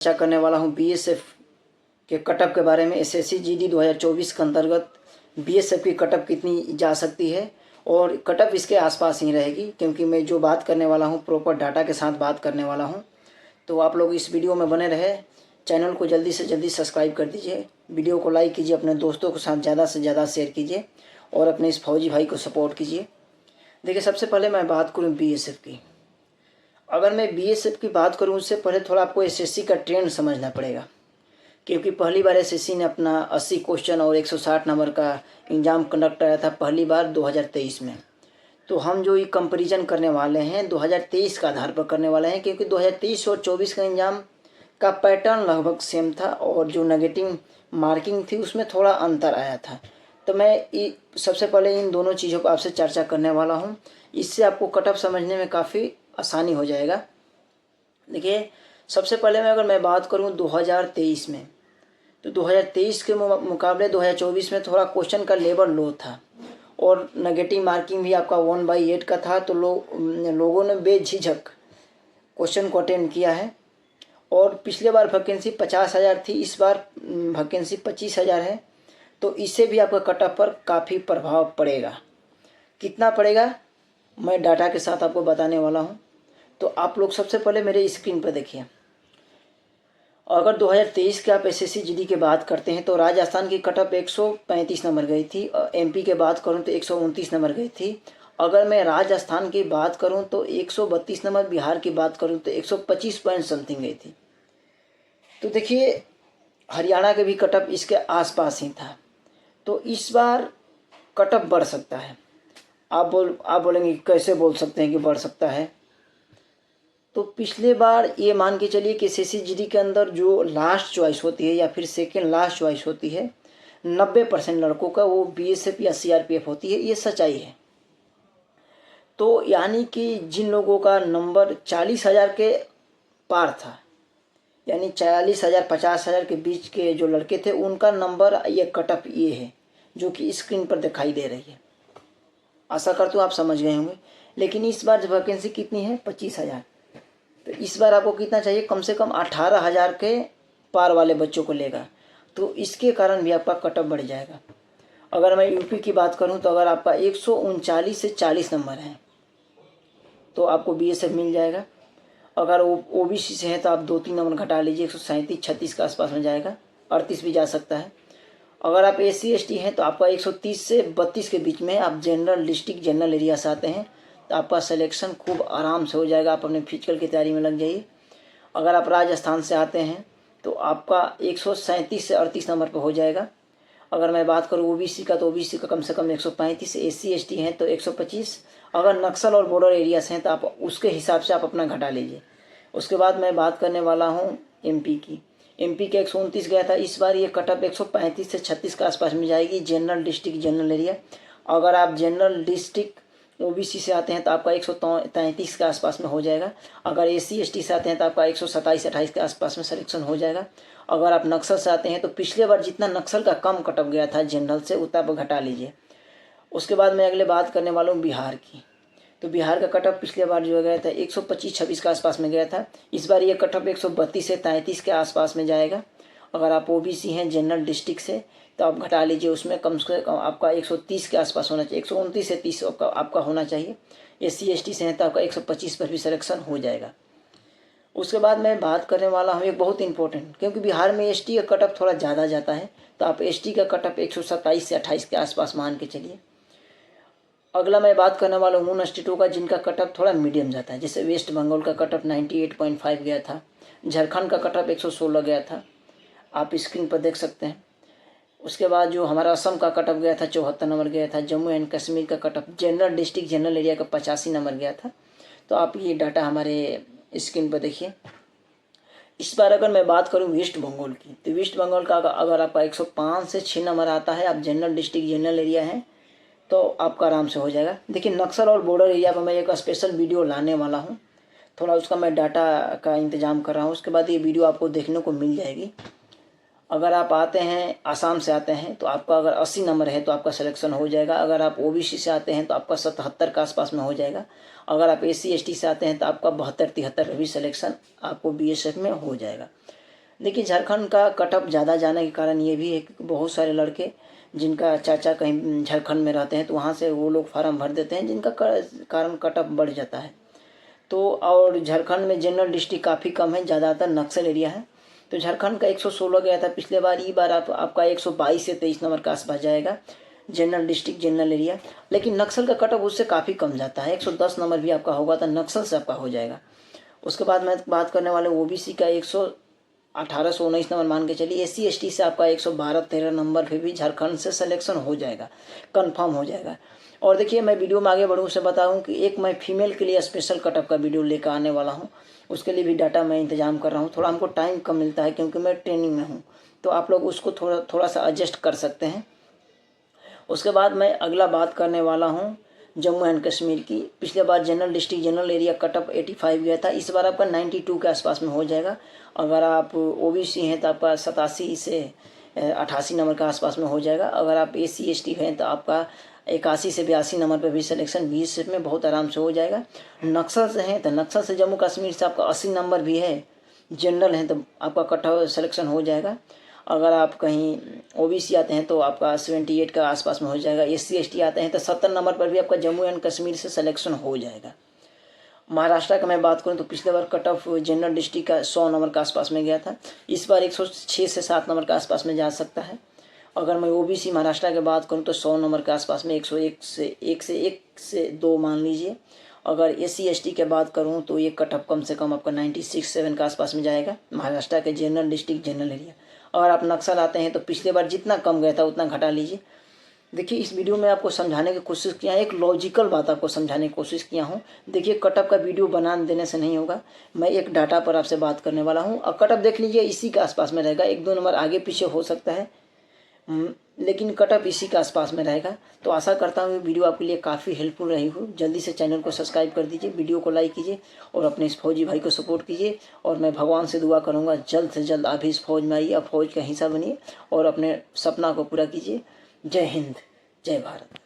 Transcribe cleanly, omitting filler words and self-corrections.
चर्चा करने वाला हूं बीएसएफ के कटअप के बारे में। एसएससी जीडी 2024 के अंतर्गत बीएसएफ की कटअप कितनी जा सकती है और कटअप इसके आसपास ही रहेगी, क्योंकि मैं जो बात करने वाला हूं प्रॉपर डाटा के साथ बात करने वाला हूं। तो आप लोग इस वीडियो में बने रहे। चैनल को जल्दी से जल्दी सब्सक्राइब कर दीजिए, वीडियो को लाइक कीजिए, अपने दोस्तों के साथ ज़्यादा से ज़्यादा शेयर कीजिए और अपने इस फौजी भाई को सपोर्ट कीजिए। देखिए, सबसे पहले मैं बात करूँ बीएसएफ की। अगर मैं बीएसएफ की बात करूं उससे पहले थोड़ा आपको एसएससी का ट्रेंड समझना पड़ेगा, क्योंकि पहली बार एसएससी ने अपना 80 क्वेश्चन और 160 नंबर का एग्ज़ाम कंडक्ट कराया था पहली बार 2023 में। तो हम जो ये कंपैरिजन करने वाले हैं 2023 का आधार पर करने वाले हैं, क्योंकि 2023 और 24 का एग्ज़ाम का पैटर्न लगभग सेम था और जो नेगेटिव मार्किंग थी उसमें थोड़ा अंतर आया था। तो मैं सबसे पहले इन दोनों चीज़ों पर आपसे चर्चा करने वाला हूँ। इससे आपको कटअप समझने में काफ़ी आसानी हो जाएगा। देखिए, सबसे पहले अगर मैं बात करूं 2023 में, तो 2023 के मुकाबले 2024 में थोड़ा क्वेश्चन का लेवल लो था और नेगेटिव मार्किंग भी आपका 1/8 का था। तो लोगों ने बेझिझक क्वेश्चन को अटेंड किया है। और पिछले बार वैकेंसी 50,000 थी, इस बार वैकेंसी 25,000 है। तो इससे भी आपका कटअप पर काफ़ी प्रभाव पड़ेगा। कितना पड़ेगा मैं डाटा के साथ आपको बताने वाला हूँ। तो आप लोग सबसे पहले मेरे स्क्रीन पर देखिए। अगर 2023 के आप एसएससी जीडी की बात करते हैं तो राजस्थान की कटअप 135 नंबर गई थी। एमपी के बात करूं तो 129 नंबर गई थी। अगर मैं राजस्थान की बात करूं तो 132 नंबर, बिहार की बात करूं तो 125 पॉइंट समथिंग गई थी। तो देखिए, हरियाणा के भी कटअप इसके आसपास ही था। तो इस बार कटअप बढ़ सकता है। आप बोलेंगे कैसे बोल सकते हैं कि बढ़ सकता है। तो पिछले बार ये मान के चलिए कि एसएससी जीडी के अंदर जो लास्ट चॉइस होती है या फिर सेकेंड लास्ट चॉइस होती है 90% लड़कों का वो बीएसएफ या सीआरपीएफ होती है। ये सच्चाई है। तो यानी कि जिन लोगों का नंबर 40,000 के पार था, यानी 40,000 50,000 के बीच के जो लड़के थे, उनका नंबर ये कटअप ये है जो कि स्क्रीन पर दिखाई दे रही है। आशा करता हूँ आप समझ गए होंगे। लेकिन इस बार वैकेंसी कितनी है? 25,000। तो इस बार आपको कितना चाहिए? कम से कम 18,000 के पार वाले बच्चों को लेगा। तो इसके कारण भी आपका कटअप बढ़ जाएगा। अगर मैं यूपी की बात करूं तो अगर आपका 139 से 40 नंबर है तो आपको बीएसएफ मिल जाएगा। अगर वो ओबीसी से है तो आप 2-3 नंबर घटा लीजिए, 137-36 के आसपास में जाएगा, 38 भी जा सकता है। अगर आप एससी एसटी हैं तो आपका 130 से 32 के बीच में, आप जनरल डिस्ट्रिक्ट जनरल एरिया से आते हैं तो आपका सिलेक्शन खूब आराम से हो जाएगा। आप अपने फिजिकल की तैयारी में लग जाइए। अगर आप राजस्थान से आते हैं तो आपका 137 से 38 नंबर पर हो जाएगा। अगर मैं बात करूँ ओबीसी का तो ओबीसी का कम से कम 135, एससी एसटी हैं तो 125। अगर नक्सल और बॉर्डर एरिया से हैं तो आप उसके हिसाब से आप अपना घटा लीजिए। उसके बाद मैं बात करने वाला हूँ एमपी की। एमपी के 129 गया था, इस बार ये कटअप 135 से 36 के आसपास में जाएगी। जनरल डिस्ट्रिक्ट जनरल एरिया, अगर आप जनरल डिस्ट्रिक्ट ओबीसी से आते हैं तो आपका 133 के आसपास में हो जाएगा। अगर एससी एसटी से आते हैं तो आपका 127-28 के आसपास में सिलेक्शन हो जाएगा। अगर आप नक्सल से आते हैं तो पिछले बार जितना नक्सल का कम कटअप गया था जनरल से, उतना आप घटा लीजिए। उसके बाद मैं अगले बात करने वाला हूँ बिहार की। तो बिहार का कटअप पिछले बार जो गया था 125-26 के आसपास में गया था। इस बार ये कटअप 132 से 33 के आसपास में जाएगा। अगर आप ओबीसी हैं जनरल डिस्ट्रिक्ट से तो आप घटा लीजिए, उसमें कम से कम आपका 130 के आसपास होना चाहिए, 129 से 30 आपका होना चाहिए। एससी एसटी से हैं तो आपका 125 पर भी सिलेक्शन हो जाएगा। उसके बाद मैं बात करने वाला हूँ एक बहुत इंपॉर्टेंट, क्योंकि बिहार में एसटी का कटअप थोड़ा ज़्यादा जाता है, तो आप एसटी का कटअप 127 से 28 के आसपास मान के चलिए। अगला मैं बात करने वाला हूँ उन स्टेटों का जिनका कटअप थोड़ा मीडियम जाता है। जैसे वेस्ट बंगाल का कटअप 98.5 गया था, झारखंड का कटअप 116 गया था, आप स्क्रीन पर देख सकते हैं। उसके बाद जो हमारा असम का कटअप गया था 74 नंबर गया था। जम्मू एंड कश्मीर का cutoff general district general area का 85 नंबर गया था। तो आप ये डाटा हमारे स्क्रीन पर देखिए। इस बार अगर मैं बात करूं वेस्ट बंगाल की, तो वेस्ट बंगाल का अगर आपका 105 से 6 नंबर आता है, आप जनरल डिस्ट्रिक्ट जनरल एरिया हैं तो आपका आराम से हो जाएगा। देखिए, नक्सल और बॉर्डर एरिया पर मैं एक स्पेशल वीडियो लाने वाला हूँ, थोड़ा उसका मैं डाटा का इंतजाम कर रहा हूँ। उसके बाद ये वीडियो आपको देखने को मिल जाएगी। अगर आप आते हैं आसाम से आते हैं तो आपका अगर 80 नंबर है तो आपका सिलेक्शन हो जाएगा। अगर आप ओबीसी से आते हैं तो आपका 77 के आसपास में हो जाएगा। अगर आप एससी एसटी से आते हैं तो आपका 72-73 भी सिलेक्शन आपको बीएसएफ में हो जाएगा। देखिए झारखंड का कट ऑफ ज़्यादा जाने के कारण ये भी है कि बहुत सारे लड़के जिनका चाचा कहीं झारखंड में रहते हैं तो वहाँ से वो लोग फार्म भर देते हैं, जिनका कारण कट ऑफ बढ़ जाता है। तो और झारखंड में जनरल डिस्ट्रिक्ट काफ़ी कम है, ज़्यादातर नक्सल एरिया है। तो झारखंड का 116 गया था पिछले बार, ई बार आपका 122 से 23 नंबर का आसपास जाएगा जनरल डिस्ट्रिक्ट जनरल एरिया। लेकिन नक्सल का कट ऑफ उससे काफ़ी कम जाता है, 110 नंबर भी आपका होगा तो नक्सल से आपका हो जाएगा। उसके बाद मैं बात करने वाले ओबीसी का 1819 नंबर मान के चलिए। SC ST से आपका 112-13 नंबर फिर भी झारखंड से सिलेक्शन हो जाएगा, कंफर्म हो जाएगा। और देखिए मैं वीडियो में आगे बढ़ूँ उससे बताऊँ कि एक मैं फीमेल के लिए स्पेशल कटअप का वीडियो लेकर आने वाला हूँ, उसके लिए भी डाटा मैं इंतजाम कर रहा हूँ। थोड़ा हमको टाइम कम मिलता है क्योंकि मैं ट्रेनिंग में हूँ, तो आप लोग उसको थोड़ा सा एडजस्ट कर सकते हैं। उसके बाद मैं अगला बात करने वाला हूँ जम्मू एंड कश्मीर की। पिछले बार general district general area cutoff 85 गया था, इस बार आपका 92 के आसपास में हो जाएगा। अगर आप ओबीसी हैं तो आपका 87 से 88 नंबर के आसपास में हो जाएगा। अगर आप SC ST हैं तो आपका 81 से 82 नंबर पर भी सिलेक्शन BSF में बहुत आराम से हो जाएगा। नक्सल से हैं तो नक्सल से जम्मू कश्मीर से आपका 80 नंबर भी है, जनरल हैं तो आपका कटअप सिलेक्शन हो जाएगा। अगर आप कहीं ओबीसी आते हैं तो आपका 78 का आसपास में हो जाएगा। SC ST आते हैं तो 70 नंबर पर भी आपका जम्मू एंड कश्मीर से सिलेक्शन हो जाएगा। महाराष्ट्र का मैं बात करूं तो पिछले बार कट ऑफ जनरल डिस्ट्रिक्ट का 100 नंबर के आसपास में गया था, इस बार 106 से 7 नंबर के आसपास में जा सकता है। अगर मैं ओबीसी महाराष्ट्र की बात करूं तो 100 नंबर के आसपास में 101 से 2 मान लीजिए। अगर SC ST की बात करूं तो ये कट ऑफ कम से कम आपका 96-7 के आसपास में जाएगा महाराष्ट्र के जनरल डिस्ट्रिक्ट जनरल एरिया। अगर आप नक्सल आते हैं तो पिछले बार जितना कम गया था उतना घटा लीजिए। देखिए इस वीडियो में आपको समझाने की कोशिश किया है, एक लॉजिकल बात आपको समझाने की कोशिश किया हूँ। देखिए कटअप का वीडियो बना देने से नहीं होगा, मैं एक डाटा पर आपसे बात करने वाला हूँ। और कटअप देख लीजिए इसी के आसपास में रहेगा, 1-2 नंबर आगे पीछे हो सकता है, लेकिन कटअप इसी के आसपास में रहेगा। तो आशा करता हूँ वीडियो आपके लिए काफ़ी हेल्पफुल रही हो। जल्दी से चैनल को सब्सक्राइब कर दीजिए, वीडियो को लाइक कीजिए और अपने इस फौजी भाई को सपोर्ट कीजिए। और मैं भगवान से दुआ करूँगा जल्द से जल्द आप भी इस फौज में आइए, आप फौज का हिस्सा बनिए और अपने सपना को पूरा कीजिए। जय हिंद, जय भारत।